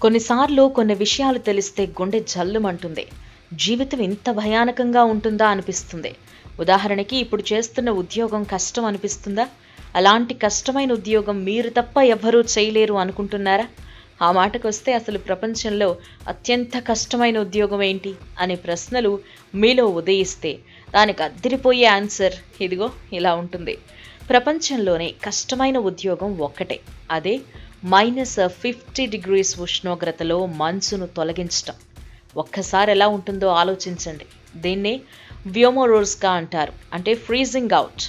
కొన్నిసార్లు కొన్ని విషయాలు తెలిస్తే గుండె జల్లుమంటుంది. జీవితం ఇంత భయానకంగా ఉంటుందా అనిపిస్తుంది. ఉదాహరణకి ఇప్పుడు చేస్తున్న ఉద్యోగం కష్టం అనిపిస్తుందా? అలాంటి కష్టమైన ఉద్యోగం మీరు తప్ప ఎవ్వరూ చేయలేరు అనుకుంటున్నారా? ఆ మాటకొస్తే అసలు ప్రపంచంలో అత్యంత కష్టమైన ఉద్యోగం ఏంటి అనే ప్రశ్నలు మీలో ఉదయిస్తే దానికి అద్దిరిపోయే ఆన్సర్ ఇదిగో ఇలా ఉంటుంది. ప్రపంచంలోనే కష్టమైన ఉద్యోగం ఒక్కటే. అదే -50 degrees ఉష్ణోగ్రతలో మంచును తొలగించటం. ఒక్కసారి ఎలా ఉంటుందో ఆలోచించండి. దీన్నే వ్యోమోరోజ్కా అంటారు. అంటే ఫ్రీజింగ్ అవుట్.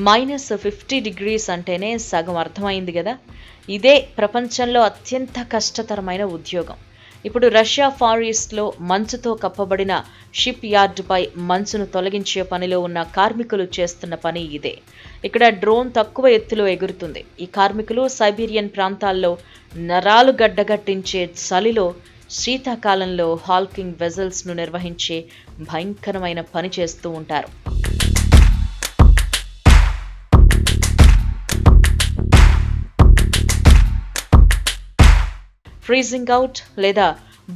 -50 degrees అంటేనే సగం అర్థమైంది కదా. ఇదే ప్రపంచంలో అత్యంత కష్టతరమైన ఉద్యోగం. ఇప్పుడు రష్యా ఫార్ ఈస్ట్లో మంచుతో కప్పబడిన షిప్ యార్డుపై మంచును తొలగించే పనిలో ఉన్న కార్మికులు చేస్తున్న పని ఇదే. ఇక్కడ డ్రోన్ తక్కువ ఎత్తులో ఎగురుతుంది. ఈ కార్మికులు సైబీరియన్ ప్రాంతాల్లో నరాలు గడ్డగట్టించే చలిలో శీతాకాలంలో హాల్కింగ్ వెజల్స్ను నిర్వహించే భయంకరమైన పని చేస్తూ ఉంటారు. ఫ్రీజింగ్ అవుట్ లేదా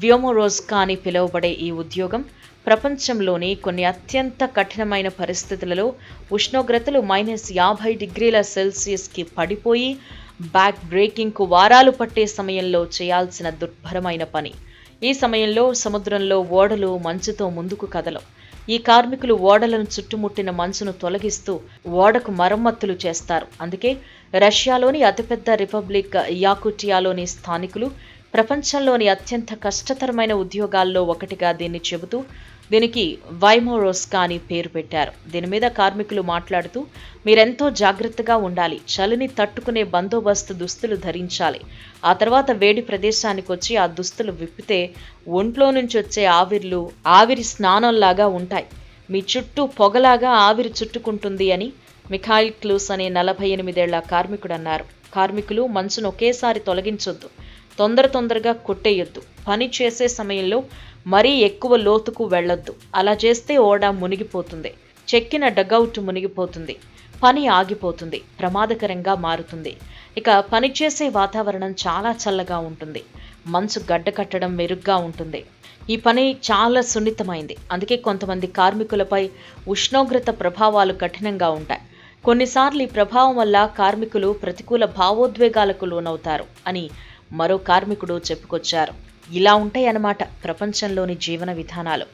వ్యోమోరోజ్కా అని పిలువబడే ఈ ఉద్యోగం ప్రపంచంలోని కొన్ని అత్యంత కఠినమైన పరిస్థితులలో ఉష్ణోగ్రతలు -50 degrees పడిపోయి బ్యాక్ బ్రేకింగ్కు వారాలు పట్టే సమయంలో చేయాల్సిన దుర్భరమైన పని. ఈ సమయంలో సముద్రంలో ఓడలు మంచుతో ముందుకు కదలవు. ఈ కార్మికులు ఓడలను చుట్టుముట్టిన మంచును తొలగిస్తూ ఓడకు మరమ్మతులు చేస్తారు. అందుకే రష్యాలోని అతిపెద్ద రిపబ్లిక్ యాకుటియాలోని స్థానికులు ప్రపంచంలోని అత్యంత కష్టతరమైన ఉద్యోగాల్లో ఒకటిగా దీన్ని చెబుతూ దీనికి వైమోరోజ్కా అని పేరు పెట్టారు. దీని మీద కార్మికులు మాట్లాడుతూ, మీరెంతో జాగ్రత్తగా ఉండాలి, చలిని తట్టుకునే బందోబస్తు దుస్తులు ధరించాలి, ఆ తర్వాత వేడి ప్రదేశానికి వచ్చి ఆ దుస్తులు విప్పితే ఒంట్లో నుంచి వచ్చే ఆవిరి స్నానంలాగా ఉంటాయి, మీ చుట్టూ పొగలాగా ఆవిరి చుట్టుకుంటుంది అని మిఖాయిల్ క్లూస్ అనే 48 ఏళ్ల కార్మికుడు అన్నారు. కార్మికులు మంచును ఒకేసారి తొలగించొద్దు, తొందరగా కొట్టేయొద్దు, పని చేసే సమయంలో మరీ ఎక్కువ లోతుకు వెళ్ళొద్దు. అలా చేస్తే ఓడ మునిగిపోతుంది, చెక్కిన డగౌట్ మునిగిపోతుంది, పని ఆగిపోతుంది, ప్రమాదకరంగా మారుతుంది. ఇక పనిచేసే వాతావరణం చాలా చల్లగా ఉంటుంది, మంచు గడ్డ కట్టడం మెరుగ్గా ఉంటుంది. ఈ పని చాలా సున్నితమైంది. అందుకే కొంతమంది కార్మికులపై ఉష్ణోగ్రత ప్రభావాలు కఠినంగా ఉంటాయి. కొన్నిసార్లు ఈ ప్రభావం వల్ల కార్మికులు ప్రతికూల భావోద్వేగాలకు లోనవుతారు అని మరో కార్మికుడు చెప్పుకొచ్చారు. ఇలా ఉంటాయన్నమాట ప్రపంచంలోని జీవన విధానాలు.